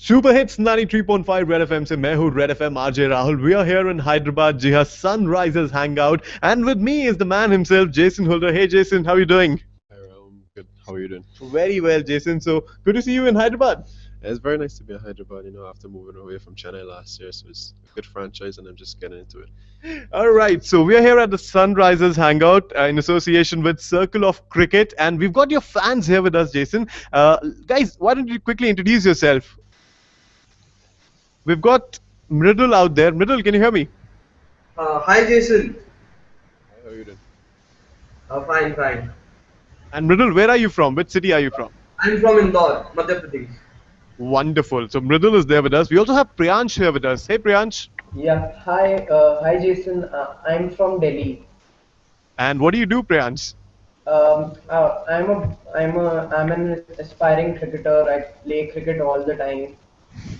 Super hits 93.5 red FM से मैं हूं red FM RJ Rahul we are here in Hyderabad जी हाँ Sunrisers hangout and with me is the man himself Jason Holder hey jason how are you doing Hi, good. How are you doing? very well jason so good to see you in hyderabad It's very nice to be in Hyderabad, after moving away from Chennai last year. So it's a good franchise, and I'm just getting into it. all right so we are here at the sunrisers hangout in association with circle of cricket and we've got your fans here with us jason guys why don't you quickly introduce yourself we've got mridul out there mridul can you hear me Hi Jason. Hi, how are you doing? Fine, fine. and mridul where are you from which city are you from I'm from Indore, Madhya Pradesh. Wonderful. So Mridul is there with us. We also have Priyansh here with us. Hey Priyansh. Yeah, hi Jason. I'm from Delhi. And what do you do, Priyansh? I'm an aspiring cricketer. I play cricket all the time,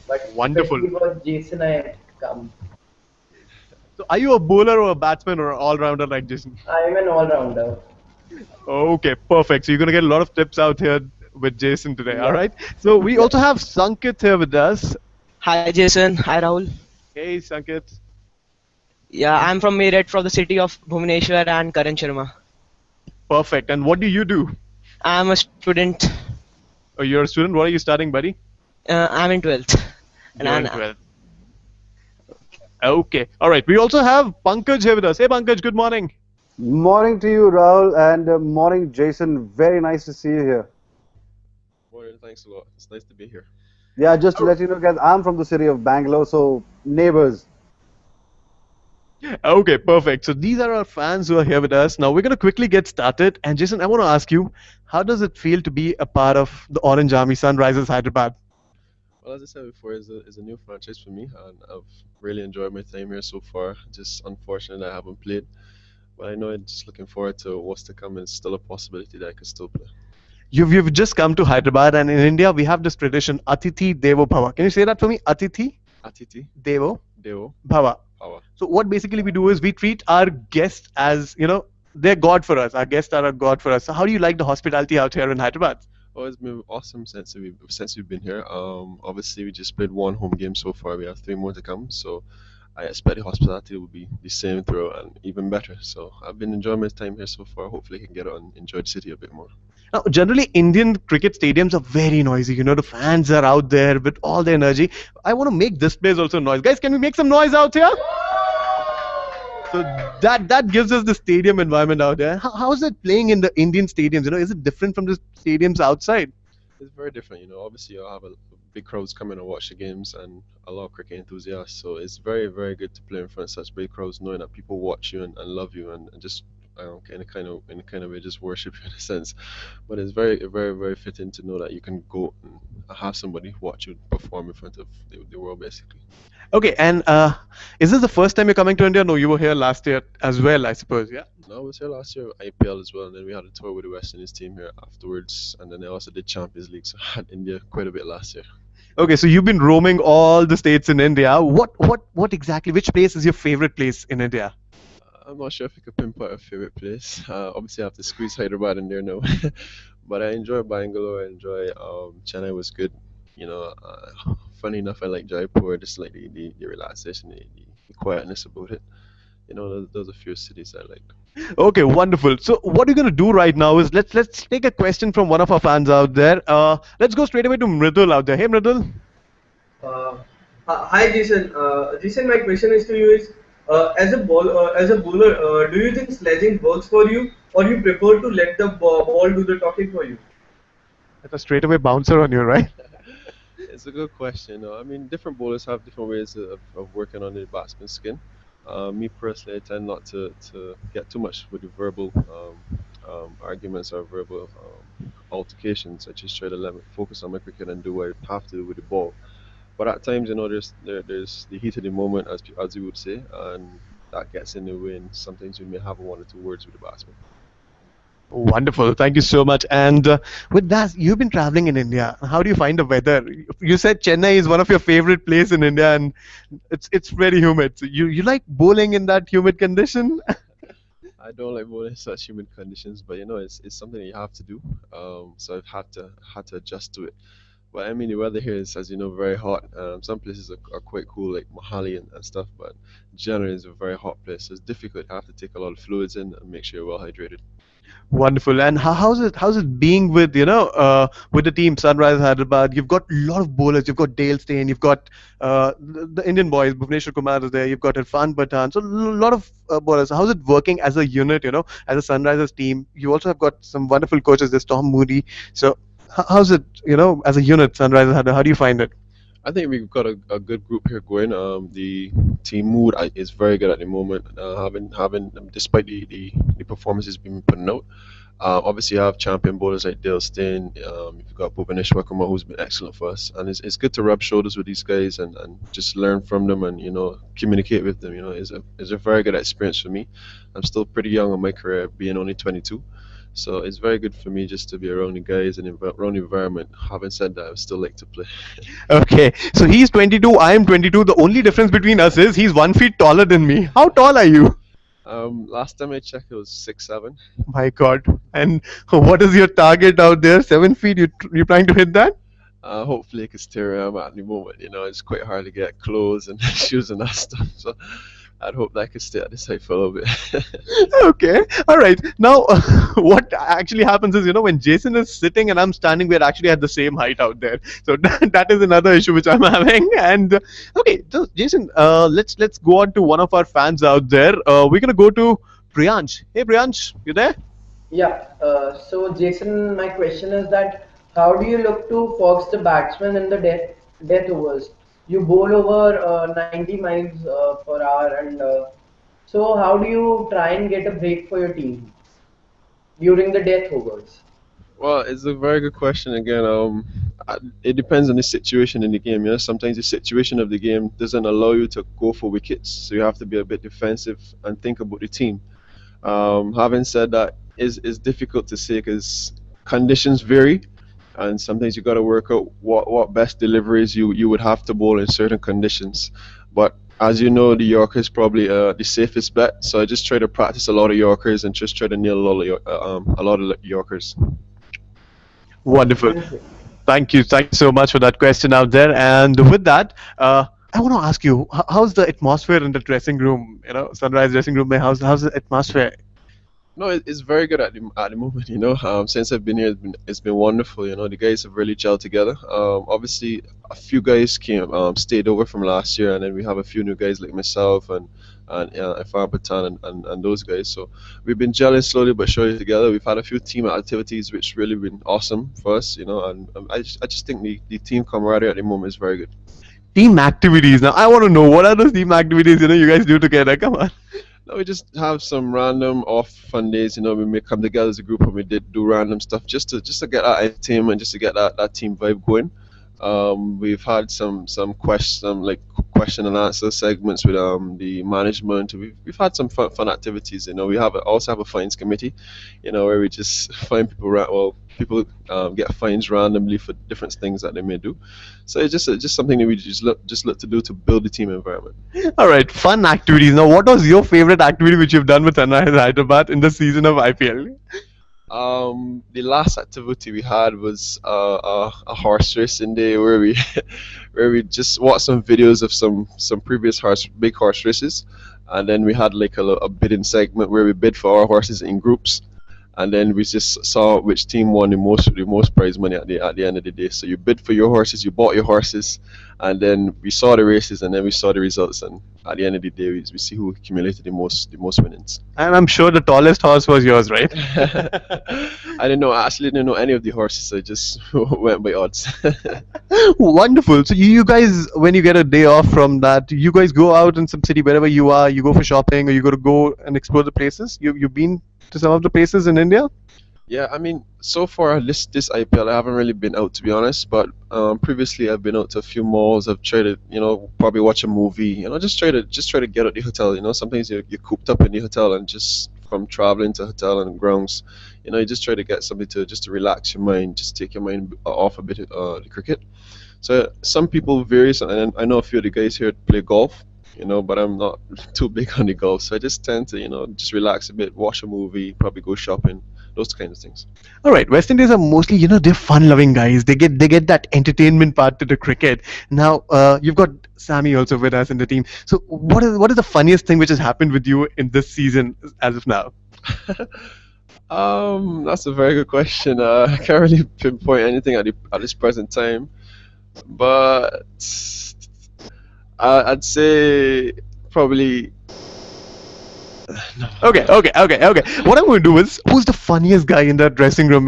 but Wonderful. especially for Jason, I have come. So are you a bowler or a batsman or an all-rounder like Jason? I'm an all-rounder. Okay, perfect. So you're gonna get a lot of tips out here with Jason today. All Yeah, right. So we yeah. also have Sankit here with us. Hi Jason, hi Rahul. Hey Sankit. Yeah, I'm from Meerut, from the city of Bhubaneswar and Karan Sharma. Perfect. And what do you do? I'm a student. Oh, you're a student. What are you studying, buddy? I'm in 12th. And You're in 12th. Okay. All right. We also have Pankaj here with us. Hey Pankaj, good morning. Morning to you, Rahul, and morning, Jason. Very nice to see you here. Morning, thanks a lot. It's nice to be here. Yeah, just to let you know, guys, I'm from the city of Bangalore, so neighbors. Okay, perfect. So these are our fans who are here with us. Now we're going to quickly get started. And Jason, I want to ask you, how does it feel to be a part of the Orange Army Sunrisers Hyderabad? Well, as I said before, it's a new franchise for me, and I've really enjoyed my time here so far. Just unfortunate I haven't played, but I know I'm just looking forward to what's to come, and it's still a possibility that I could still play. You've just come to Hyderabad, and in India we have this tradition, Atithi Devo Bhava. Can you say that for me? Atithi Atiti, Devo Deo, Bhava. Power. So what basically we do is we treat our guests as, they're God for us. Our guests are a God for us. So how do you like the hospitality out here in Hyderabad? Oh, it's been awesome since we've been here. Obviously we just played one home game so far. We have three more to come, so I expect the hospitality will be the same throughout and even better. So I've been enjoying my time here so far. Hopefully, I can get out and enjoy the city a bit more. Now, generally, Indian cricket stadiums are very noisy. The fans are out there with all their energy. I want to make this place also noise. Guys, can we make some noise out here? So that gives us the stadium environment out there. How is it playing in the Indian stadiums? Is it different from the stadiums outside? It's very different, Obviously, you'll have a big crowds coming and watch the games, and a lot of cricket enthusiasts. So it's very, very good to play in front of such big crowds, knowing that people watch you and love you, and just in a kind of way just worship you in a sense. But it's very, very, very fitting to know that you can go and have somebody watch you perform in front of the world, basically. Okay, and is this the first time you're coming to India? No, you were here last year as well, I suppose. Yeah. No, I was here last year, IPL as well, and then we had a tour with the West Indies team here afterwards, and then I also did Champions League, so I had India quite a bit last year. Okay, so you've been roaming all the states in India. What exactly? Which place is your favorite place in India? I'm not sure if I could pinpoint a favorite place. Obviously, I have to squeeze Hyderabad in there now, but I enjoy Bangalore. I enjoy Chennai was good. Funny enough, I like Jaipur. Just like the relaxation, the quietness about it. Those are few cities I like. Okay, wonderful. So what we're gonna do right now is let's take a question from one of our fans out there. Let's go straight away to Mridul out there. Hey Mridul. Uh, Hi Jason. Jason, my question is to you is, as a bowler, do you think sledging works for you, or you prefer to let the ball do the talking for you? That's a straight away bouncer on you, right? It's a good question. I mean, different bowlers have different ways of working on the batsman's skin. Me personally, I tend not to get too much with the verbal arguments or verbal altercations. I just try to focus on my cricket and do what I have to do with the ball. But at times, there's the heat of the moment, as you would say, and that gets in the way. And sometimes we may have one or two words with the batsman. Wonderful. Thank you so much. And with that, you've been traveling in India. How do you find the weather? You said Chennai is one of your favorite place in India, and it's very humid. So you like bowling in that humid condition? I don't like bowling in such humid conditions, but it's something that you have to do. So I've had to adjust to it. But I mean, the weather here is, as you know, very hot. Some places are quite cool, like Mohali and stuff, but generally it's a very hot place. So it's difficult. You have to take a lot of fluids in and make sure you're well hydrated. Wonderful. And how's it being with with the team Sunrise Hyderabad? You've got a lot of bowlers. You've got Dale Steyn. You've got the Indian boys. Bhuvneshwar Kumar is there. You've got Irfan Pathan. So a lot of bowlers. How's it working as a unit? As a Sunrisers team. You also have got some wonderful coaches. There's Tom Moody. So how's it? As a unit, Sunrisers Hyderabad. How do you find it? I think we've got a good group here going. The team mood is very good at the moment. Having despite the performances being putting out. Obviously, you have champion bowlers like Dale Steyn. You've got Bhuvaneshwar Kumar, who's been excellent for us, and it's good to rub shoulders with these guys and just learn from them and communicate with them. It's a very good experience for me. I'm still pretty young in my career, being only 22, so it's very good for me just to be around the guys and around the environment. Having said that, I would still like to play. Okay, so he's 22. I am 22. The only difference between us is he's 1 feet taller than me. How tall are you? Last time I checked, it was 6'7". My God. And what is your target out there? 7 feet? You trying to hit that? Hopefully, I can stay where I'm at the moment. It's quite hard to get clothes and shoes and that stuff. So I'd hope that I could stay at this height for a little bit. Okay. All right. Now, what actually happens is, when Jason is sitting and I'm standing, we're actually at the same height out there. So that is another issue which I'm having. And okay, so Jason, let's go on to one of our fans out there. We're gonna go to Priyansh. Hey, Priyansh, you there? Yeah. So Jason, my question is that how do you look to fox the batsman in the death overs? You bowl over 90 miles per hour, and so how do you try and get a break for your team during the death overs? Well, it's a very good question again. It depends on the situation in the game. Sometimes the situation of the game doesn't allow you to go for wickets, so you have to be a bit defensive and think about the team. Having said that, is difficult to say because conditions vary, and sometimes you got to work out what best deliveries you would have to bowl in certain conditions. But as you know, the Yorker is probably the safest bet. So I just try to practice a lot of Yorkers and just try to nail a lot of Yorkers. Wonderful. Thank you. Thank you. Thank you so much for that question out there. And with that, I want to ask you, how's the atmosphere in the dressing room? Sunrise dressing room. How's the atmosphere? No, it's very good at the moment. Since I've been here, it's been wonderful. The guys have really gelled together. Obviously, a few guys came stayed over from last year, and then we have a few new guys like myself and Irfan Pathan and those guys. So we've been gelling slowly but surely together. We've had a few team activities which really been awesome for us. And I just think the team camaraderie at the moment is very good. Team activities. Now, I want to know what are those team activities you guys do together? Come on. No, we just have some random off fun days. We may come together as a group and we did do random stuff just to get that entertainment, just to get that team vibe going. We've had some question and answer segments with the management. We've had some fun activities. We also have a fines committee, where we just fine people. People get fines randomly for different things that they may do. So it's just something that we just look to do to build the team environment. All right, fun activities. Now, what was your favorite activity which you've done with Sunrise Hyderabad in the season of IPL? The last activity we had was a horse racing day where we where we just watched some videos of some previous big horse races, and then we had like a bidding segment where we bid for our horses in groups, and then we just saw which team won the most prize money at the end of the day. So you bid for your horses, you bought your horses, and then we saw the races, and then we saw the results, and at the end of the day, we see who accumulated the most winnings. And I'm sure the tallest horse was yours, right? I actually didn't know any of the horses, so I just went by odds. Wonderful. So you guys, when you get a day off from that, you guys go out in some city wherever you are. You go for shopping, or you go and explore the places. You've been to some of the places in India. Yeah, I mean, so far this IPL, I haven't really been out to be honest. But previously, I've been out to a few malls. I've tried to, probably watch a movie. Just try to get out the hotel. Sometimes you're cooped up in the hotel and just from traveling to hotel and grounds, you just try to get something to relax your mind, just take your mind off a bit of the cricket. So some people varies, and I know a few of the guys here play golf. But I'm not too big on the golf, so I just tend to, just relax a bit, watch a movie, probably go shopping, those kinds of things. All right, West Indies are mostly, they're fun-loving guys. They get that entertainment part to the cricket. Now, you've got Sammy also with us in the team. So, what is the funniest thing which has happened with you in this season as of now? That's a very good question. I can't really pinpoint anything at this present time, but I'd say probably no. Okay. What I'm going to do is, who's the funniest guy in that dressing room?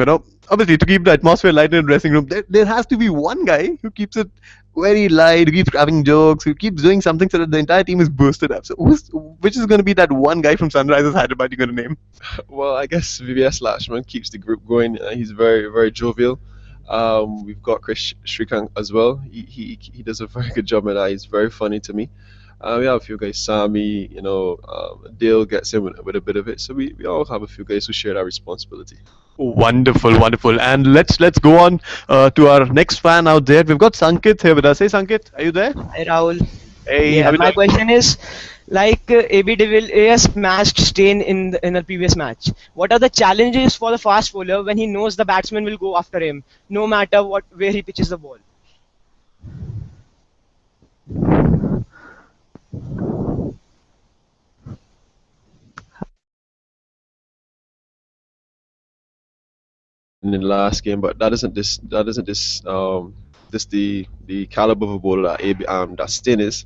Obviously, to keep the atmosphere light in the dressing room, there has to be one guy who keeps it very light, who keeps having jokes, who keeps doing something so that the entire team is boosted up. So, which is going to be that one guy from Sunrisers Hyderabad you're going to name? Well, I guess VVS Lashman keeps the group going. He's very, very jovial. We've got Chris Shrikant as well. He does a very good job at that. He's very funny to me. We have a few guys, Sami, Dale gets in with a bit of it. So we all have a few guys who share that responsibility. Wonderful, wonderful. And let's go on to our next fan out there. We've got Sankit here with us. Hey, Sankit, are you there? Hi Rahul. Hey, how Yeah, you my doing? question is, like AB de Villiers smashed Stain in the previous match. What are the challenges for the fast bowler when he knows the batsman will go after him, no matter what where he pitches the ball? In the last game, but that isn't this the caliber of a bowler that that Stin is.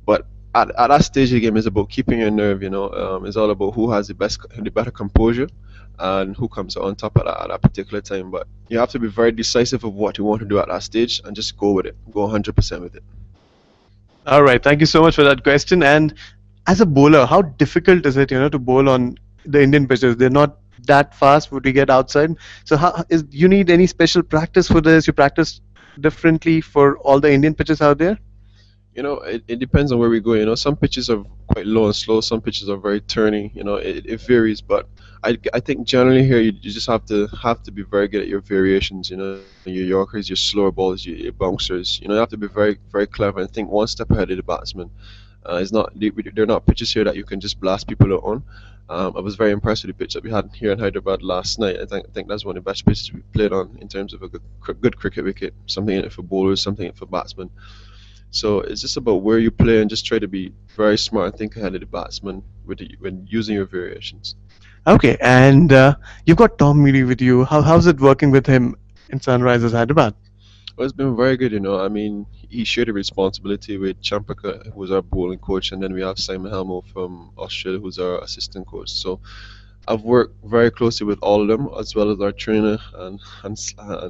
But at that stage of the game, it's about keeping your nerve. It's all about who has the better composure, and who comes out on top at that particular time. But you have to be very decisive of what you want to do at that stage, and just go with it. Go 100% with it. All right, thank you so much for that question. And as a bowler, how difficult is it, to bowl on the Indian pitches? They're not that fast. Would we get outside? So, how is you need any special practice for this? You practice differently for all the Indian pitches out there? It depends on where we go. Some pitches are quite low and slow. Some pitches are very turny. It varies. But I think generally here you just have to be very good at your variations. Your Yorkers, your slower balls, your bouncers. You have to be very very clever and think one step ahead of the batsman. It's not they're not pitches here that you can just blast people out on. I was very impressed with the pitch that we had here in Hyderabad last night. I think that's one of the best pitches we played on in terms of a good cricket wicket. Something in it for bowlers, something in it for batsmen. So it's just about where you play and just try to be very smart and think ahead of the batsman when using your variations. Okay, and you've got Tom Mealy with you. How's it working with him in Sunrisers Hyderabad? Well, it's been very good. I mean, he shared the responsibility with Champaka, who's our bowling coach, and then we have Simon Helmo from Australia, who's our assistant coach. So I've worked very closely with all of them, as well as our trainer and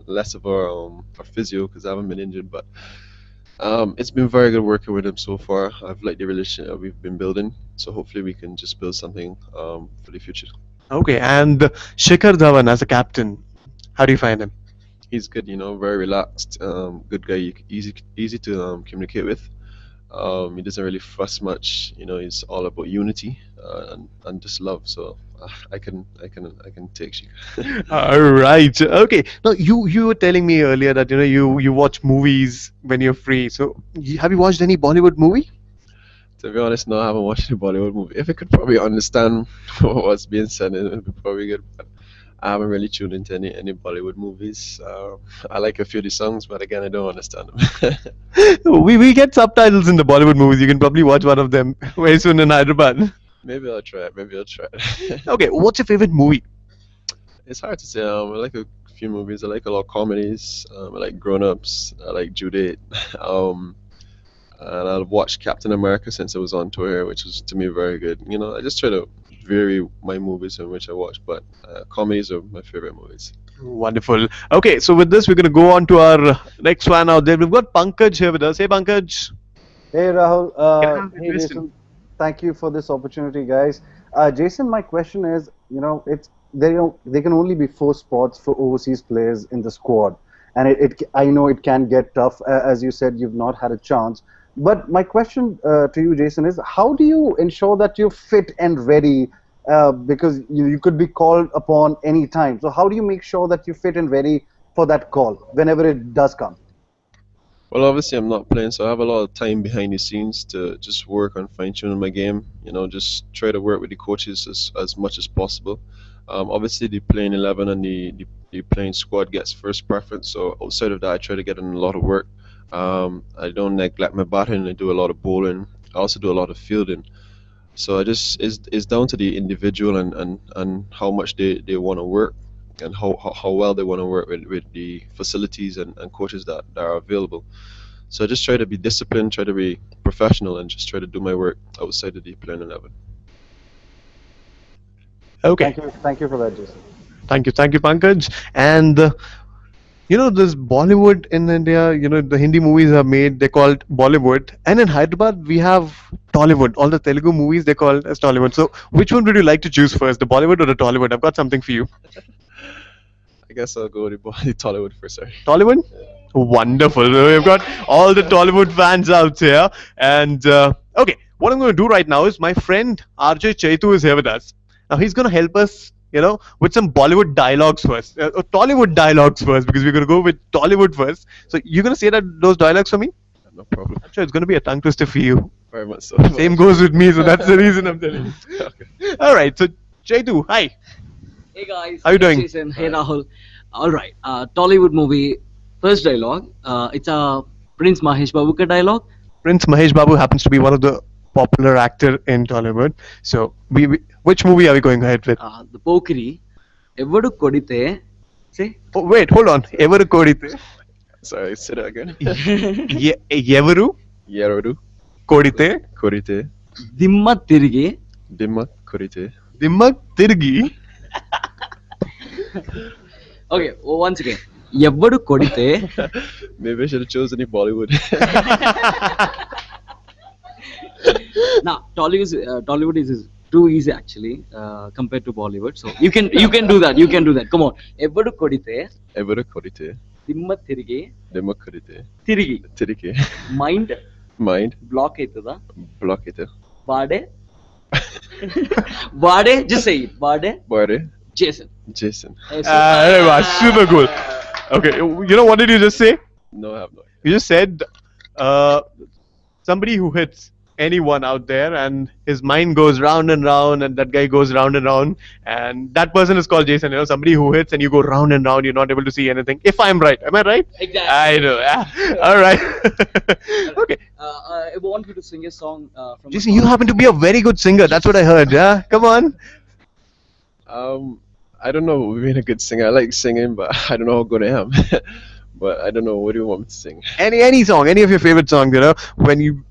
less of our physio because I haven't been injured. But it's been very good working with him so far. I've liked the relationship that we've been building. So hopefully we can just build something for the future. Okay, and Shikhar Dhawan as a captain, how do you find him? He's good, very relaxed, good guy, easy to communicate with. He doesn't really fuss much. He's all about unity and just love. So I can take Shika. All right. Okay. Now you were telling me earlier that you watch movies when you're free. So have you watched any Bollywood movie? To be honest, no, I haven't watched a Bollywood movie. If I could probably understand what's being said, it would be probably good. But I haven't really tuned into any Bollywood movies. I like a few of the songs, but again, I don't understand them. We get subtitles in the Bollywood movies. You can probably watch one of them very soon in Hyderabad. Maybe I'll try it. Maybe I'll try it. Okay. What's your favorite movie? It's hard to say. I like a few movies. I like a lot of comedies. I like Grown Ups. I like Jude. Um, and I've watched Captain America since I was on tour here, which was to me very good. I just try to vary my movies in which I watch, but comedies are my favorite movies. Wonderful. Okay. So with this, we're gonna go on to our next fan out there. We've got Pankaj here with us. Hey, Pankaj. Hey Rahul, Can I have your hey question? Jason, thank you for this opportunity, guys. Jason, my question is, it's there can only be 4 spots for overseas players in the squad, and I know it can get tough. As you said, you've not had a chance. But my question to you, Jason, is how do you ensure that you're fit and ready? Because you could be called upon any time. So how do you make sure that you're fit and ready for that call whenever it does come? Well, obviously, I'm not playing, so I have a lot of time behind the scenes to just work on fine tuning my game. Just try to work with the coaches as much as possible. Obviously, the playing 11 and the playing squad gets first preference. So outside of that, I try to get in a lot of work. I don't neglect my batting. I do a lot of bowling. I also do a lot of fielding. So I just it's down to the individual and how much they want to work and how well they want to work with the facilities and coaches that are available. So I just try to be disciplined, try to be professional, and just try to do my work outside of the playing 11. Okay. Thank you for that, Jason. Thank you, Pankaj. And this Bollywood in India, the Hindi movies are made, they're called Bollywood. And in Hyderabad, we have Tollywood. All the Telugu movies, they're called as Tollywood. So which one would you like to choose first, the Bollywood or the Tollywood? I've got something for you. I guess I'll go with the Tollywood first. Sorry. Tollywood? Wonderful. So we've got all the Tollywood fans out here. And okay, what I'm going to do right now is my friend RJ Chaitu is here with us. Now he's going to help us, with some Bollywood dialogues first, or Tollywood dialogues first, because we're going to go with Tollywood first. So you're going to say those dialogues for me? No problem. I'm sure it's going to be a tongue twister for you. Very much so. Same goes with me, so that's the reason I'm telling you. Okay. All right, so Chaitu, hi. Hey guys, How you doing? Jason. Hey Rahul. All right, Tollywood movie. First dialogue. It's a Prince Mahesh Babu ka dialogue. Prince Mahesh Babu happens to be one of the popular actor in Tollywood. So which movie are we going ahead with? The Pokiri. Evadu kodite. Say. Oh, wait, hold on. Evaru kodite. Sorry, say that again. Evaru Yerodu, kodite. Korite, Dimma tirigi. Dimma, Korite. Dimma tirgi. Okay, once again. Evadu kodite. Maybe I should have chosen any Bollywood. Now Tollywood is too easy actually compared to Bollywood. So you can do that. You can do that. Come on. Evadu kodite. Ever Korite, Dimma tirigi. Dimma Korite, Tirigi. Tirike, Mind Mind, block aitada. Block it, Vade. Vade. Just say it. Vade. Bore, Jason. Jason. Super cool. Okay, what did you just say? No, I have no idea. You just said somebody who hits anyone out there and his mind goes round and that guy goes round and that person is called Jason. Somebody who hits and you go round and round, you're not able to see anything. If I'm right. Am I right? Exactly. I know. Yeah. All right. Okay. I want you to sing a song from. Jason, you happen to be a very good singer. That's what I heard. Yeah. Come on. I don't know being a good singer. I like singing, but I don't know how good I am. But I don't know. What do you want me to sing? Any song, any of your favorite songs, when you.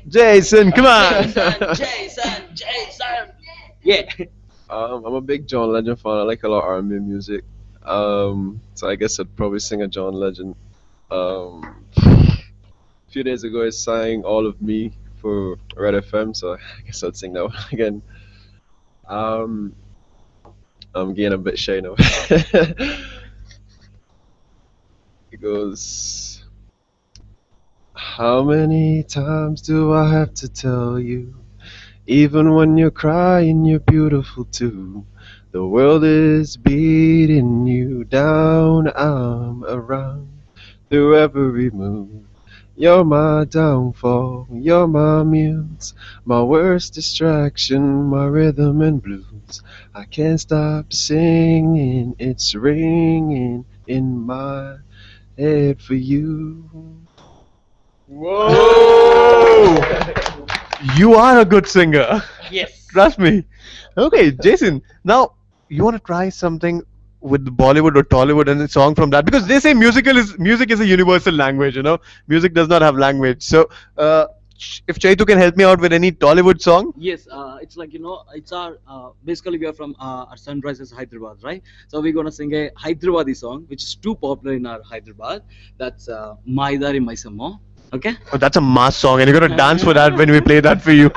Jason, come on. Jason. Yeah. I'm a big John Legend fan. I like a lot of R&B music. So I guess I'd probably sing a John Legend. A few days ago, I sang All of Me for Red FM, so I guess I'd sing that one again. I'm getting a bit shy now. It goes, how many times do I have to tell you? Even when you're crying, you're beautiful too. The world is beating you down, I'm around through every move. You're my downfall, you're my muse, my worst distraction, my rhythm and blues. I can't stop singing, it's ringing in my head for you. Whoa! You are a good singer. Yes. Trust me. Okay, Jason. Now you want to try something with Bollywood or Tollywood and a song from that, because they say music is a universal language. Music does not have language. So if Chaitu can help me out with any Tollywood song. Yes, it's like it's our basically we are from our Sunrisers Hyderabad, right? So we're gonna sing a Hyderabadi song, which is too popular in our Hyderabad. That's Maidari Maisamo. Okay. Oh, that's a mass song, and you're gonna dance for that when we play that for you.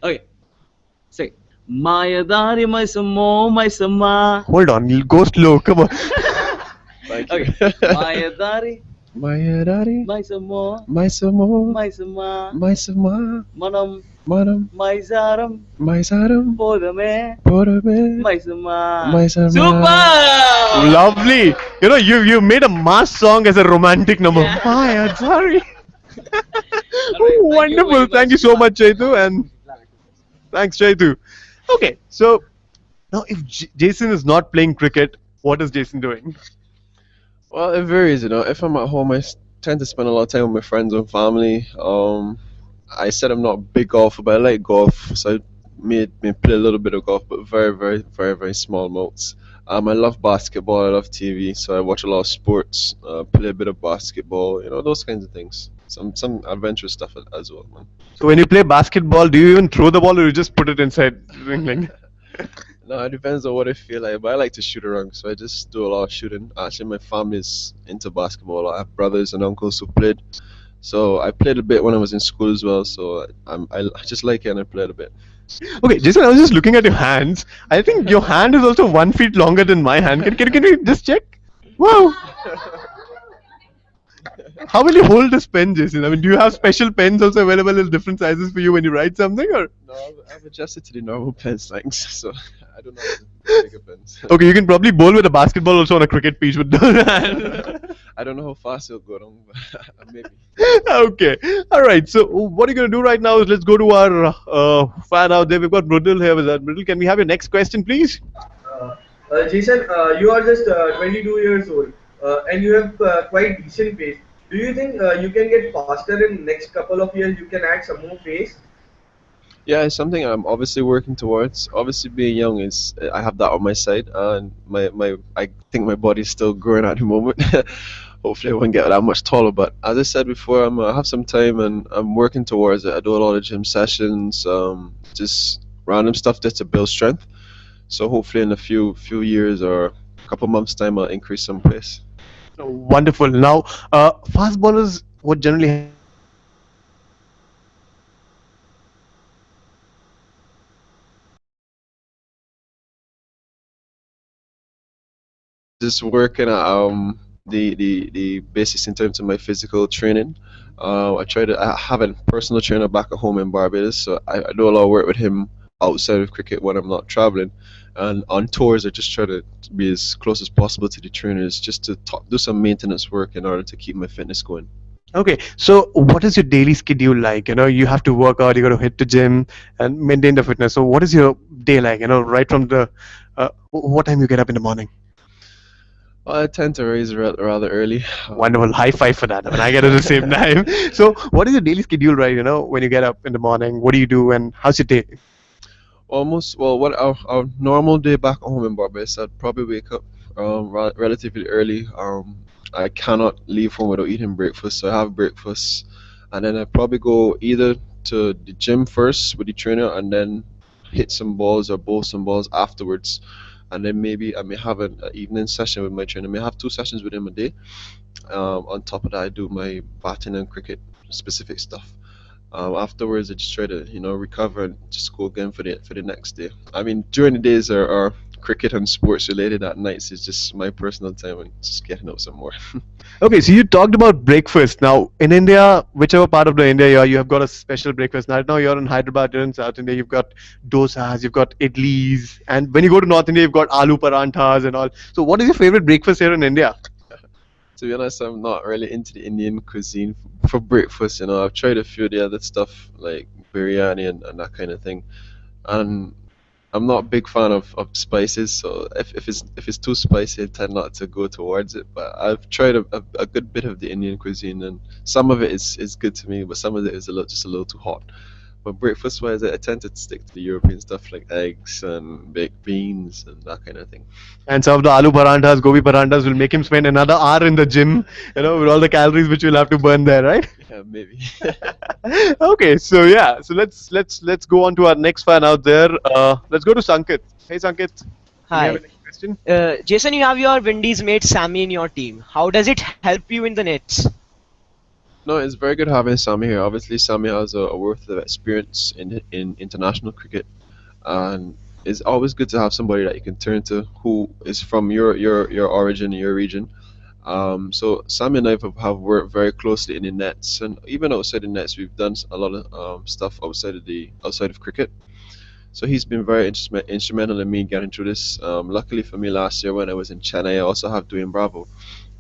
Okay. Say Mayadari Maisamo Maisama. Hold on, go slow. Come on. Thank you. Okay. Mayadari Mayadari, Maisamo Maisamo, Maisama Maisama, Manam Manam, Maisaram Maisaram, Podame Porame, Maisama. Maisama. Super! Lovely. You made a mass song as a romantic number. Maya, sorry. All right, thank you very Wonderful. much. Thank you so much, Chaitu, and thanks, Chaitu. Okay, so now if Jason is not playing cricket, what is Jason doing? Well, it varies, you know. If I'm at home, tend to spend a lot of time with my friends and family. I said I'm not a big golfer, but I like golf, so I may play a little bit of golf, but very small amounts. I love basketball. I love TV, so I watch a lot of sports. Play a bit of basketball, you know, those kinds of things. Some adventurous stuff as well, man. So when you play basketball, do you even throw the ball or you just put it inside the ring? No, it depends on what I feel like, but I like to shoot around, so I just do a lot of shooting. Actually, my family's into basketball. I have brothers and uncles who played, so I played a bit when I was in school as well. So I just like it and I played a bit. Okay, Jason, I was just looking at your hands. I think your hand is also 1 feet longer than my hand. Can we just check? Wow. How will you hold this pen, Jason? I mean, do you have special pens also available in different sizes for you when you write something, or? No, I've adjusted to the normal pen lengths, so I don't know the bigger pens. Okay, you can probably bowl with a basketball also on a cricket pitch with that. I don't know how fast it'll go down, but maybe. Okay, all right. So what are you gonna do right now is let's go to our fan out there. We've got Mridul here with us. Mridul, can we have your next question, please? Uh, Jason, you are just 22 years old and you have quite decent pace. Do you think you can get faster in next couple of years? You can add some more pace. Yeah, it's something I'm obviously working towards. Obviously, being young is I have that on my side, and my I think my body's still growing at the moment. Hopefully, I won't get that much taller. But as I said before, I have some time and I'm working towards it. I do a lot of gym sessions, just random stuff just to build strength. So hopefully, in a few years or a couple months time, I'll increase some pace. Wonderful. Now, fast bowlers would generally have a very good pace. Just working at the basics in terms of my physical training. I have a personal trainer back at home in Barbados, so I do a lot of work with him outside of cricket when I'm not traveling. And on tours, I just try to be as close as possible to the trainers, just to do some maintenance work in order to keep my fitness going. Okay, so what is your daily schedule like? You know, you have to work out, you got to hit the gym and maintain the fitness. So what is your day like? You know, right from the what time you get up in the morning? Well, I tend to raise rather early. Wonderful. High five for that. I mean, I get it at the same time. So what is your daily schedule, right? You know, when you get up in the morning, what do you do and how's your day? Almost, well, what our normal day back home in Barbados, I'd probably wake up relatively early. I cannot leave home without eating breakfast, so I have breakfast, and then I probably go either to the gym first with the trainer, and then hit some balls or bowl some balls afterwards, and then maybe I may have an evening session with my trainer. I may have two sessions with him a day. On top of that, I do my batting and cricket specific stuff. Afterwards, I just try to recover and just go again for the next day. I mean, during the days are cricket and sports related. At nights is just my personal time and just getting out some more. Okay, so you talked about breakfast. Now, in India, whichever part of the India you are, you have got a special breakfast. Right now, you're in Hyderabad, you're in South India, you've got dosas, you've got idlis, and when you go to North India, you've got aloo paranthas and all. So, what is your favorite breakfast here in India? To be honest, I'm not really into the Indian cuisine for breakfast. I've tried a few of the other stuff like biryani and that kind of thing, and I'm not a big fan of spices. So if it's too spicy, I tend not to go towards it. But I've tried a good bit of the Indian cuisine, and some of it is good to me, but some of it is just a little too hot. But breakfast wise, I tend to stick to the European stuff like eggs and baked beans and that kind of thing. And some of the aloo paranthas, gobi paranthas will make him spend another hour in the gym, you know, with all the calories which you'll have to burn there, right? Yeah, maybe. Okay, so yeah, so let's go on to our next fan out there. Let's go to Sankit. Hey Sankit, do you have Hi. any question? Jason, you have your Windies mate Sammy in your team. How does it help you in the nets? No, it's very good having Sammy here. Obviously, Sammy has a wealth of experience in international cricket, and it's always good to have somebody that you can turn to who is from your origin, your region. So Sammy and I have worked very closely in the nets, and even outside the nets, we've done a lot of stuff outside of cricket. So he's been very instrumental in me getting through this. Luckily for me, last year when I was in Chennai, I also have doing Bravo.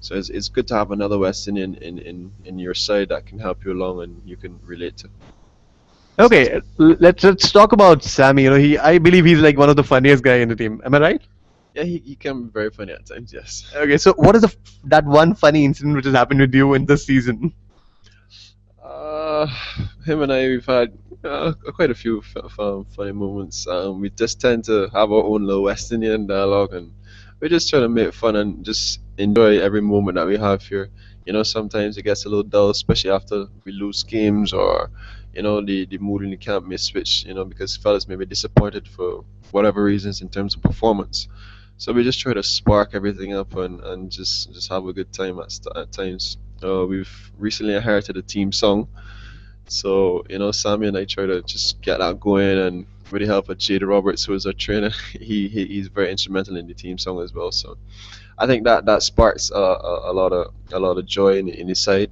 So it's good to have another West Indian in your side that can help you along and you can relate to. Okay, let's talk about Sammy. I believe he's like one of the funniest guy in the team. Am I right? Yeah, he can be very funny at times. Yes. Okay, so what is that one funny incident which has happened with you in this season? Uh, him and I, we've had quite a few funny moments. We just tend to have our own little West Indian dialogue, and we just try to make fun and just enjoy every moment that we have here. Sometimes it gets a little dull, especially after we lose games or, the mood in the camp may switch, because fellas may be disappointed for whatever reasons in terms of performance. So we just try to spark everything up and just have a good time at times. We've recently inherited a team song, so Sammy and I try to just get that going, and with the help of Jada Roberts, who is our trainer, he's very instrumental in the team song as well. So I think that sparks a lot of joy in his side,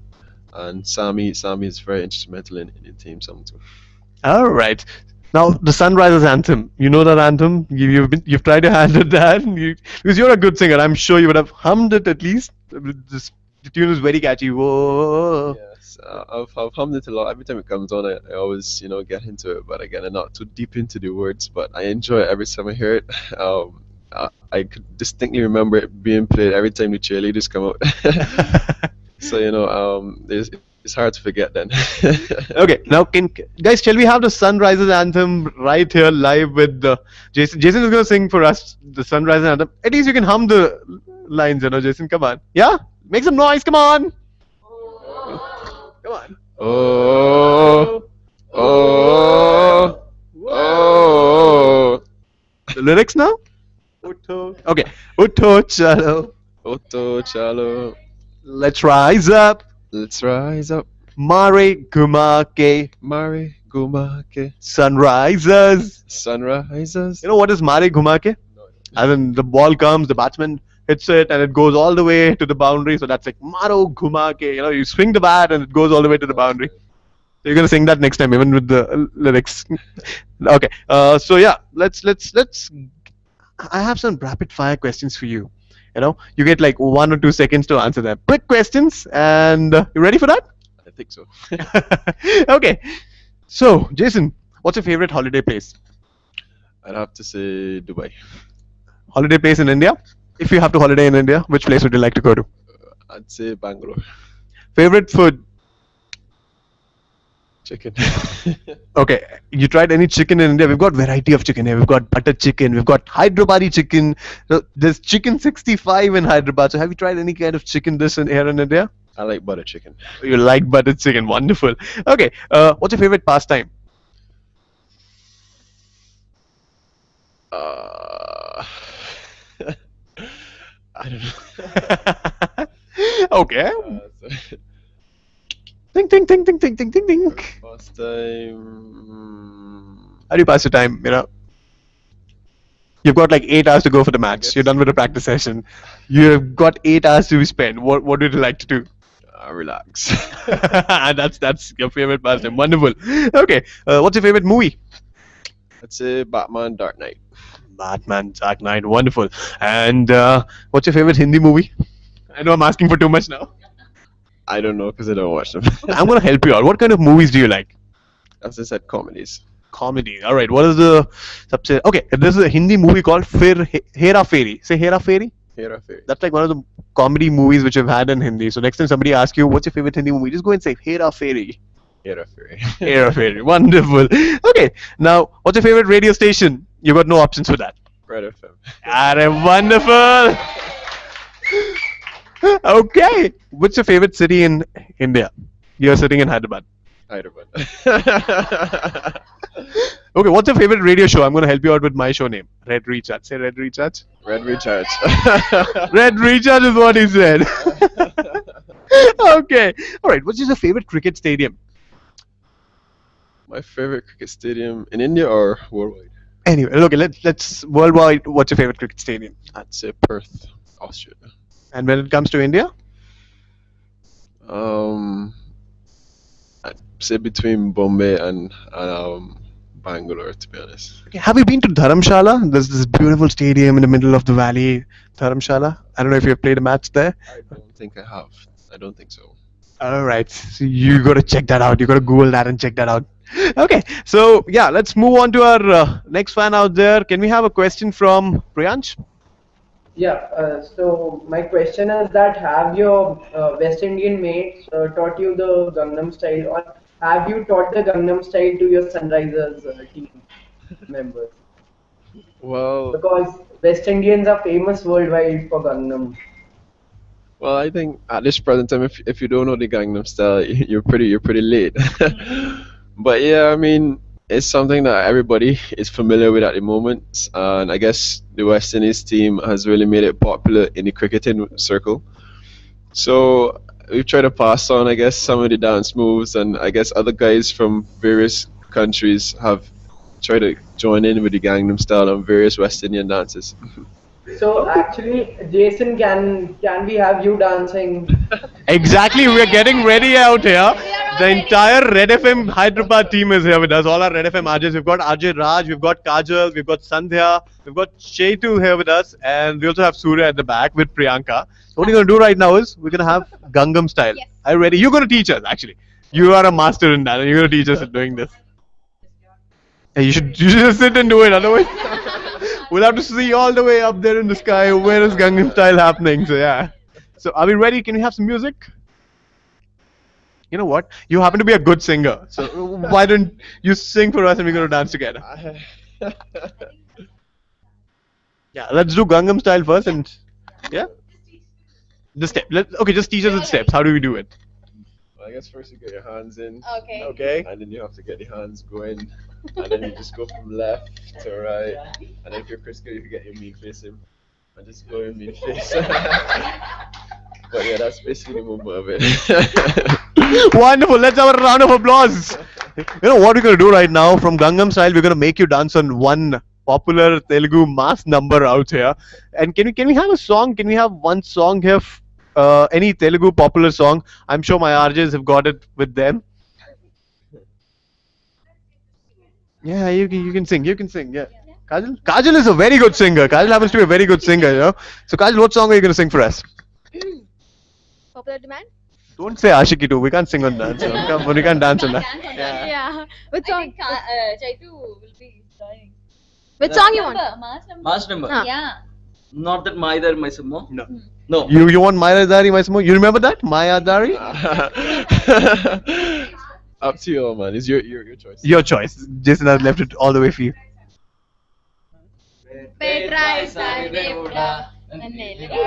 and Sammy is very instrumental in the team song too. All right. Now the Sunrisers anthem. You know that anthem. You've tried your hand at that. Because you're a good singer. I'm sure you would have hummed it at least. The tune is very catchy. Whoa. Yes, I've hummed it a lot. Every time it comes on, I always get into it. But again, I'm not too deep into the words, but I enjoy it every time I hear it. I could distinctly remember it being played every time the cheerleaders come out. So it's hard to forget then. Okay, now guys, shall we have the Sunrisers anthem right here live with Jason? Jason is going to sing for us the Sunrisers anthem. At least you can hum the lines, Jason. Come on. Yeah? Make some noise. Come on. Come on. Oh, oh, oh. The lyrics now? Okay. Utto chalo. Otto Chalo. Let's rise up. Let's rise up. Mare Gumake. Mare Gumake. Sunrisers. Sunrisers. You know what is Mare Gumake? As in the ball comes, the batsman hits it, and it goes all the way to the boundary. So that's like Maro Gumake. You swing the bat and it goes all the way to the boundary. So you're gonna sing that next time, even with the lyrics. Okay. So yeah, let's. I have some rapid fire questions for you. You get like 1 or 2 seconds to answer them. Quick questions, and you ready for that? I think so. Okay. So, Jason, what's your favorite holiday place? I'd have to say Dubai. Holiday place in India? If you have to holiday in India, which place would you like to go to? I'd say Bangalore. Favorite food? Chicken. Okay, you tried any chicken in India? We've got variety of chicken here. We've got butter chicken. We've got Hyderabadi chicken. There's chicken 65 in Hyderabad. So have you tried any kind of chicken dish here in India? I like butter chicken. You like butter chicken. Wonderful. Okay, what's your favorite pastime? Uh, I don't know. Okay. So, Ding, ding, ding, ding, ding, ding, ding, ding. first time. How do you pass your time? You've got like 8 hours to go for the match. You're done with the practice session. You've got 8 hours to spend. What would you like to do? Relax. And that's your favorite pastime. Wonderful. Okay. What's your favorite movie? I'd say Batman Dark Knight. Batman, Dark Knight. Wonderful. And what's your favorite Hindi movie? I know I'm asking for too much now. I don't know because I don't watch them. I'm gonna help you out. What kind of movies do you like? As I said, comedies. Comedy. All right. What is the subset? Okay, there's a Hindi movie called Hera Fairy. Say Hera Fairy. Hera Fairy. That's like one of the comedy movies which we've had in Hindi. So next time somebody asks you what's your favorite Hindi movie, just go and say Hera Fairy. Hera Fairy. Hera Fairy. Wonderful. Okay. Now, what's your favorite radio station? You got no options for that. Red FM. Wonderful. Okay. What's your favorite city in India? You're sitting in Hyderabad. Hyderabad. Okay, what's your favorite radio show? I'm going to help you out with my show name. Red Recharge. Say Red Recharge. Red Recharge. Red Recharge is what he said. Okay. All right. What's your favorite cricket stadium? My favorite cricket stadium in India or worldwide? Anyway, okay. Let's worldwide. What's your favorite cricket stadium? I'd say Perth, Australia. And when it comes to India? I'd say between Bombay and Bangalore, to be honest. Okay, have you been to Dharamshala? There's this beautiful stadium in the middle of the valley, Dharamshala. I don't know if you've played a match there. I don't think I have. I don't think so. All right, so you got to check that out. You got to Google that and check that out. Okay, so yeah, let's move on to our next fan out there. Can we have a question from Priyansh? Yeah, so my question is that have your West Indian mates taught you the Gangnam style, or have you taught the Gangnam style to your Sunrisers team members? Well, Because West Indians are famous worldwide for Gangnam. well, I think at this present time, if you don't know the Gangnam Style, you're pretty late. But yeah, I mean, it's something that everybody is familiar with at the moment, and I guess the West Indies team has really made it popular in the cricketing circle. So we've tried to pass on, I guess, some of the dance moves, and I guess other guys from various countries have tried to join in with the Gangnam Style and various West Indian dances. So actually, Jason, can we have you dancing? Exactly, we're getting ready out here. The entire Red FM Hyderabad team is here with us. All our Red FM RJs. We've got RJ Raj, we've got Kajal, we've got Sandhya, we've got Chetu here with us, and we also have Surya at the back with Priyanka. So what we're gonna do right now is we're gonna have Gangnam style. Are you ready? You're gonna teach us actually. You are a master in that, and you're gonna teach us in doing this. Hey, you should just sit and do it. Otherwise, we'll have to see all the way up there in the sky where is Gangnam style happening. So yeah. So are we ready? Can we have some music? You know what? You happen to be a good singer. So why don't you sing for us and we're gonna dance together? Yeah, let's do Gangnam style first and yeah. The step. Okay, just teach us the steps. How do we do it? Well, I guess first you get your hands in, Okay. Okay. and then you have to get the hands going, and then you just go from left to right, and then if you're Chris, you can get your mean face in, and just go your mean face. But yeah, that's basically the movement of it. Wonderful. Let's have a round of applause. You know what we're gonna do right now? From Gangnam style, we're gonna make you dance on one popular Telugu mass number out here. And can we have a song? Can we have one song here? Any Telugu popular song? I'm sure my RJs have got it with them. Yeah, you can sing. You can sing. Yeah. Kajal is a very good singer. Kajal happens to be a very good singer. You know. So Kajal, what song are you gonna sing for us? Popular demand? Don't say Ashiki too. We can't sing on that. So we can't dance on that. Yeah. Which I song? think Chaitu will be joining. Which song you want? Mass number. Mass number. Ah. Yeah. Not that Maidar Maisamo. No. No. You want Maya Dari, my Smo? You remember that? Maya Dari? Up to you, man. It's your choice. Your choice. Jason has left it all the way for you. Petra is our Devda.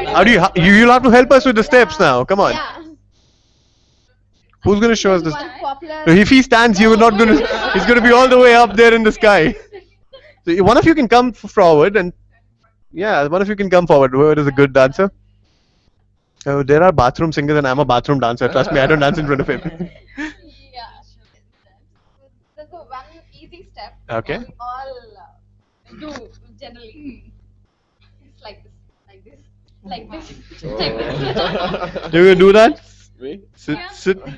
How do you'll have to help us with the steps now. Come on. Yeah. Who's gonna show us this? One popular. No, if he stands, you're not gonna. He's gonna be all the way up there in the sky. So one of you can come forward and yeah, one of you can come forward. Whoever is a good dancer. Oh, there are bathroom singers and I'm a bathroom dancer. Trust me, I don't dance in front of him. Yeah. There's a one easy step. Okay. We all do generally. It's like this, like this, like this, like this. You gonna do that? Me? Sit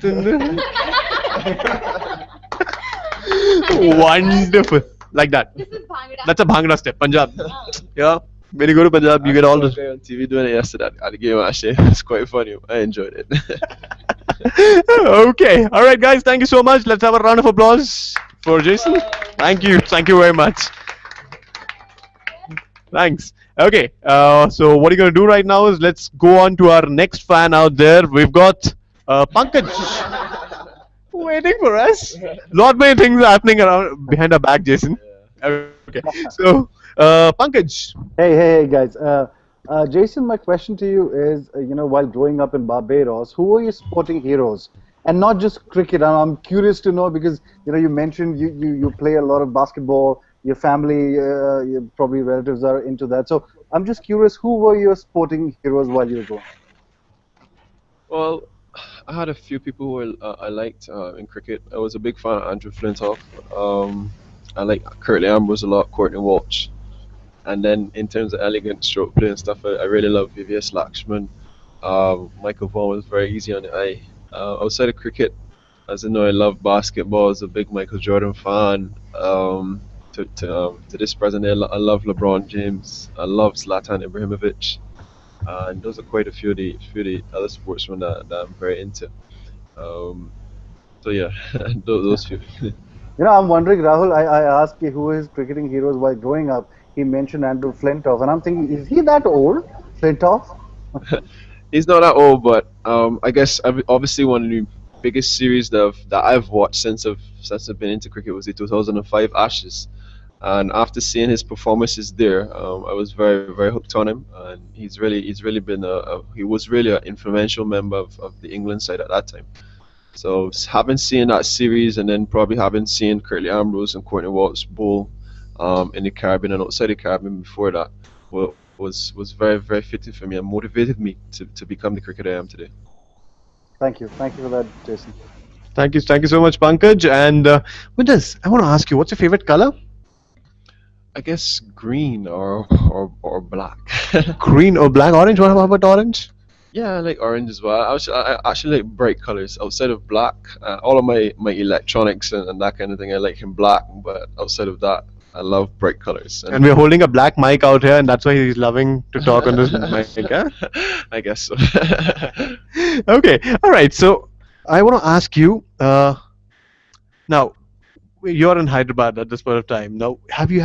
in the. Wonderful. Like that. This is Bhangra. That's a Bhangra step. Punjab. Yeah. When you go to Punjab, you get all I the. saw a guy on TV doing it yesterday at the game, actually. It's quite funny. I enjoyed it. Okay. All right, guys. Thank you so much. Let's have a round of applause for Jason. Thank you. Thank you very much. Thanks. Okay. So what you're gonna do right now is let's go on to our next fan out there. We've got Pankaj waiting for us. Lot many things are happening around behind our back, Jason. Okay. So Pankaj. Hey, guys. Jason, my question to you is, while growing up in Barbados, who were your sporting heroes? And not just cricket. I'm curious to know because, you mentioned you play a lot of basketball. Your family, your probably relatives are into that. So I'm just curious, who were your sporting heroes while you were growing up? Well, I had a few people who I liked in cricket. I was a big fan of Andrew Flintoff. I like Curtly Ambrose a lot, Courtney Walsh. And then in terms of elegant stroke play and stuff, I really love VVS Lakshman. Michael Vaughan was very easy on the eye. Outside of cricket, As you know, I love basketball. I was a big Michael Jordan fan. To this present day, I love LeBron James. I love Zlatan Ibrahimovic. And those are quite a few of the other sportsmen that I'm very into. Um, so yeah, those few. I'm wondering, Rahul. I asked you who his cricketing heroes while growing up. He mentioned Andrew Flintoff, and I'm thinking, is he that old, Flintoff? He's not that old, but I guess obviously one of the biggest series that I've watched since I've been into cricket was the 2005 Ashes. And after seeing his performances there, I was very hooked on him, and he's really been he was really an influential member of the England side at that time. So having seen that series, and then probably having seen Curtly Ambrose and Courtney Walsh bowl in the Caribbean and outside the Caribbean before that, was very fitting for me and motivated me to become the cricketer I am today. Thank you for that, Jason. Thank you so much, Pankaj. And with this, I want to ask you, what's your favorite color? I guess green or black. Green or black? Orange? What about orange? Yeah, I like orange as well. I actually like bright colors outside of black. All of my electronics and that kind of thing I like in black, but outside of that, I love bright colors. And we're holding a black mic out here, and that's why he's loving to talk on this mic. Huh? I guess so. Okay, all right. So I want to ask you. Now you're in Hyderabad at this point of time. Now, have you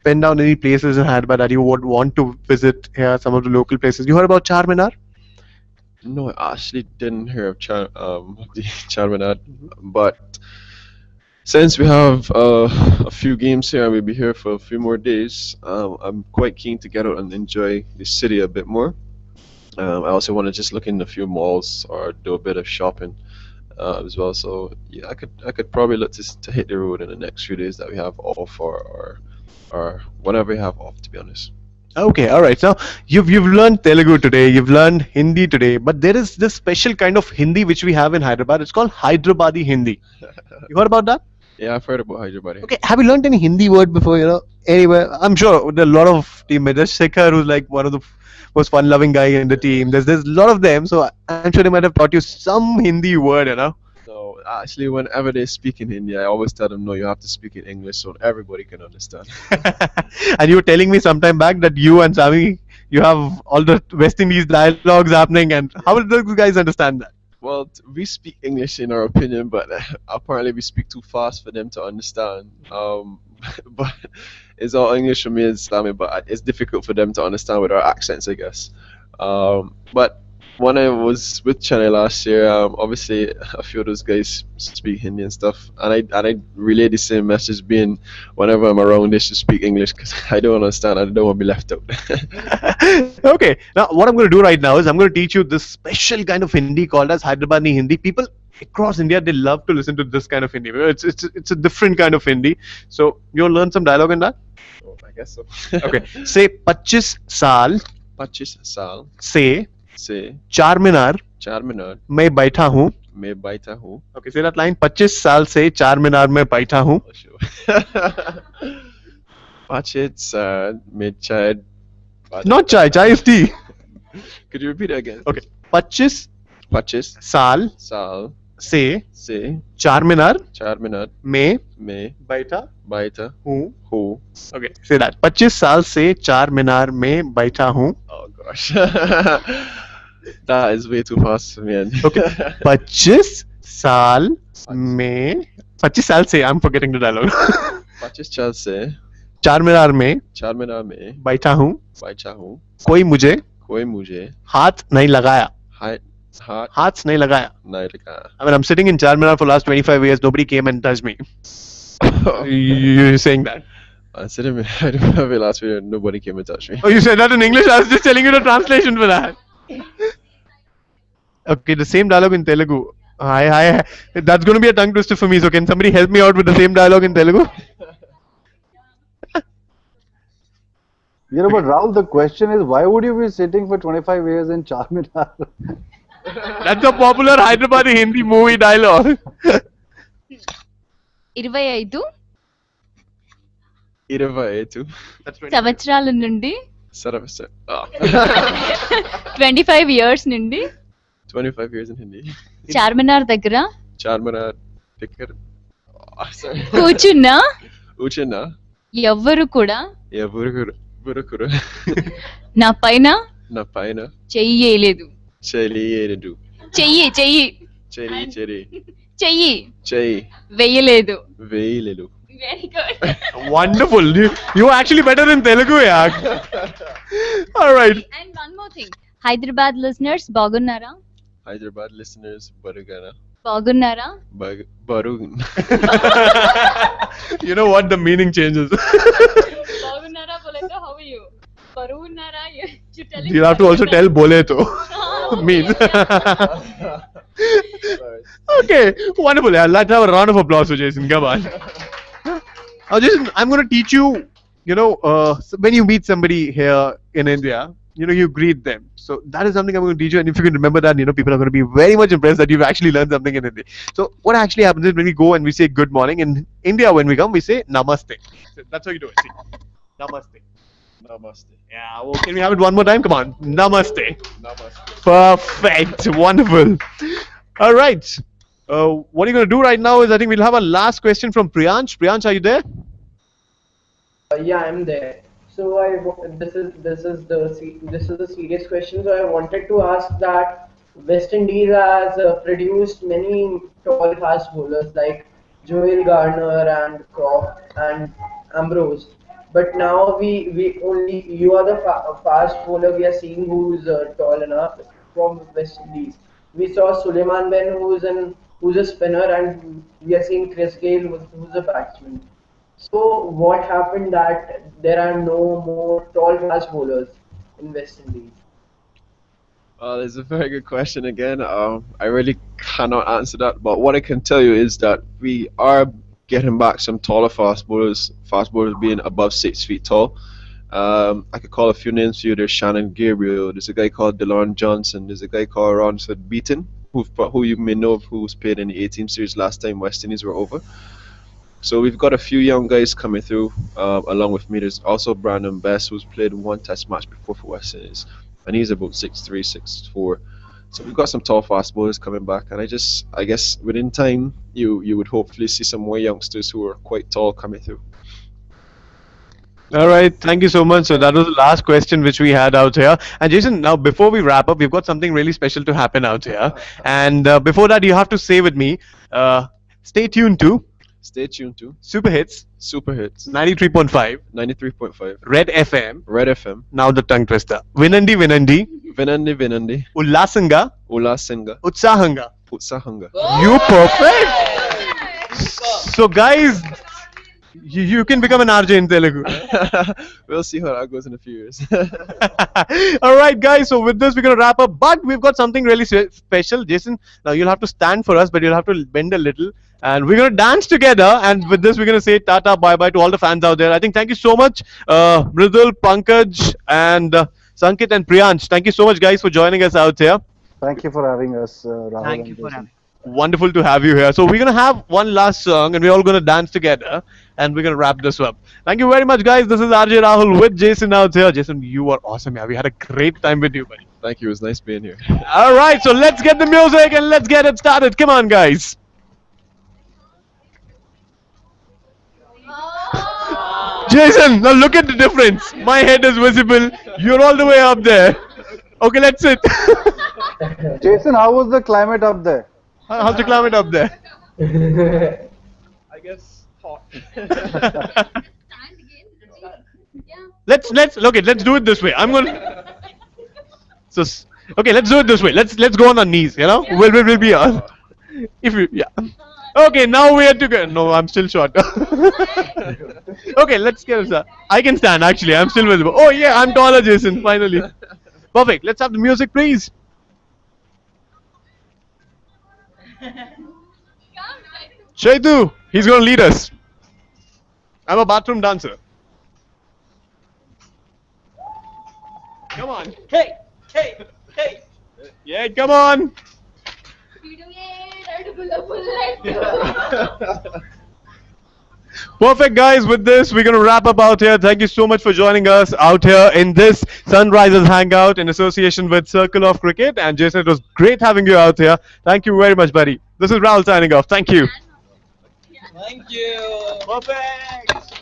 penned down any places in Hyderabad that you would want to visit here? Some of the local places. You heard about Charminar? No, I actually didn't hear of the Charminar, but since we have a few games here and we'll be here for a few more days, I'm quite keen to get out and enjoy the city a bit more. I also want to just look in a few malls or do a bit of shopping as well. So yeah, I could probably look to hit the road in the next few days that we have off, or whenever we have off. To be honest. Okay, all right. Now you've learned Telugu today, you've learned Hindi today, but there is this special kind of Hindi which we have in Hyderabad. It's called Hyderabadi Hindi. You heard about that? Yeah, I've heard about Hyderabad. Okay, have you learned any Hindi word before? Anyway, I'm sure there are a lot of teammates. There's Shekhar, who's like one of the most fun-loving guy in the team. There's a lot of them, so I'm sure they might have taught you some Hindi word. So actually, whenever they speak in Hindi, I always tell them, no, you have to speak in English so everybody can understand. And you were telling me sometime back that you and Sami, you have all the West Indies dialogues happening, and how will those guys understand that? Well, we speak English in our opinion, but apparently we speak too fast for them to understand. But it's all English for me and Sami, but it's difficult for them to understand with our accents, I guess. But when I was with Chennai last year, obviously a few of those guys speak Hindi and stuff, and I relay the same message. Being whenever I'm around, they should speak English because I don't understand. I don't want to be left out. Okay, now what I'm going to do right now is I'm going to teach you this special kind of Hindi called as Hyderabadi Hindi. People across India, they love to listen to this kind of Hindi. It's a different kind of Hindi. So you'll learn some dialogue in that. Oh, I guess so. Okay, say 25 साल 25 साल से से चारमीनार चारमीनार में बैठा हूँ. में बैठा हूँ. Okay, say that line. 25 साल से चारमीनार में बैठा हूँ. Oh, sure. 25 साल में चाय. Not chai. Chai is tea. Could you repeat it again? Okay. 25 25 साल साल से से चारमीनार चारमीनार में में बैठा बैठा हूँ. हूँ. Okay, say that. 25 साल से चारमीनार में बैठा हूँ. Oh gosh. That is way too fast for me. Okay. 25 साल में 25 साल से I'm forgetting the dialogue. 25 साल से चारमीनार में बैठा हूँ. बैठा हूँ. कोई मुझे हाथ नहीं लगाया. हाथ नहीं लगाया. I mean, I'm sitting in Charminar for the last 25 years. Nobody came and touched me. You're saying that? I said it in my last video. Nobody came and touched me. Oh, you said that in English? I was just telling you the translation for that. Okay, the same dialogue in Telugu. That's going to be a tongue twister for me. So can somebody help me out with the same dialogue in Telugu? But Rahul, the question is, why would you be sitting for 25 years in Charminar? That's a popular Hyderabadi Hindi movie dialogue. 25 25 సంవత్సరాల నుండి Sir, 25 years నుండి 25 years in Hindi. Charminar దగ్గర Charmara Ticker. Sorry. కూర్చున్నా Uchina. ఎవ్వరు కూడా Yeah, Burukuru. నా పైన Na paina. చెయ్యలేదు. Cheli Edu. చెయ్యి చెయ్యి Cheri. చెయ్యి Chey. వెయ్యలేదు. Veilu. Very good. Wonderful. You actually better in Telugu, yeah. All right. And one more thing, Hyderabad listeners బాగున్నారా? Hyderabad listeners, Barugana. బాగున్నారా? Barun. You know what? The meaning changes. బాగున్నారా బోలేతో how are you? బరువున్నారా? You tell You'll have to also tell boleto. Means. Okay, wonderful. Yeah, let's have a round of applause for Jason. Come on. Now, Jason, I'm going to teach you. When you meet somebody here in India, you greet them. So that is something I'm going to teach you. And if you can remember that, people are going to be very much impressed that you've actually learned something in Hindi. So what actually happens is when we go and we say good morning in India, when we come, we say namaste. So that's how you do it. See, namaste. Namaste. Yeah. Well, can we have it one more time? Come on, namaste. Namaste. Perfect. Wonderful. All right. What are you going to do right now is I think we'll have a last question from Priyansh. Priyansh, are you there? Yeah, I'm there. So this is the serious question. So I wanted to ask that West Indies has produced many tall fast bowlers like Joel Garner and Croft and Ambrose. But now we only you are the fast bowler we are seeing who's tall enough from West Indies. We saw Suleiman Ben who's a spinner, and we are seeing Chris Gayle who's a batsman. So what happened that there are no more tall fast bowlers in West Indies? That's a very good question again. I really cannot answer that, but what I can tell you is that we are getting back some taller fast bowlers being above 6 feet tall. I could call a few names for you. There's Shannon Gabriel, there's a guy called DeLon Johnson, there's a guy called Ronsford Beaton, who you may know of, who's played in the 18 series last time West Indies were over. So we've got a few young guys coming through along with me. There's also Brandon Best, who's played one test match before for West Indies, and he's about 6'3", 6'4". So we've got some tall fast bowlers coming back, and I guess within time you would hopefully see some more youngsters who are quite tall coming through. All right, thank you so much. So that was the last question which we had out here. And Jason, now before we wrap up, we've got something really special to happen out here. And before that, you have to say with me, stay tuned to Stay tuned to Super Hits Super Hits 93.5 93.5 Red FM. Red FM. Now the tongue twister. Vinandi Vinandi Ullasanga Ulasinga Utsahanga. Utsahanga. You perfect. So guys, you can become an RJ in Telugu. We'll see how that goes in a few years. All right, guys. So with this, we're gonna wrap up. But we've got something really special, Jason. Now you'll have to stand for us, but you'll have to bend a little, and we're gonna dance together. And with this, we're gonna say tata, bye bye to all the fans out there. I think thank you so much, Mridul, Pankaj, and Sankit and Priyansh. Thank you so much, guys, for joining us out here. Thank you for having us, Rahul. Thank and you for Jason. having. Wonderful to have you here. So we're gonna have one last song, and we're all gonna dance together, and we're gonna wrap this up. Thank you very much, guys. This is RJ Rahul with Jason out here. Jason, you are awesome. Yeah, we had a great time with you, buddy. Thank you. It was nice being here. All right, so let's get the music and let's get it started. Come on, guys. Jason, now look at the difference. My head is visible. You're all the way up there. Okay, let's sit. Jason, how was the climate up there? How's the climate up there? I guess hot. Stand again. Yeah. Let's do it this way. I'm gonna. Okay, let's do it this way. Let's go on our knees. We'll be on. If you Okay, now we have to go. No, I'm still short. Okay, let's get it. I can stand actually. I'm still visible. Oh yeah, I'm taller, Jason. Finally. Perfect. Let's have the music, please. Shaitu, he's gonna lead us. I'm a bathroom dancer. Come on. Hey. Yeah, come on. Perfect, guys. With this, we're going to wrap up out here. Thank you so much for joining us out here in this Sunrisers Hangout in association with Circle of Cricket. And Jason, it was great having you out here. Thank you very much, buddy. This is Rahul signing off. Thank you. Thank you. Perfect.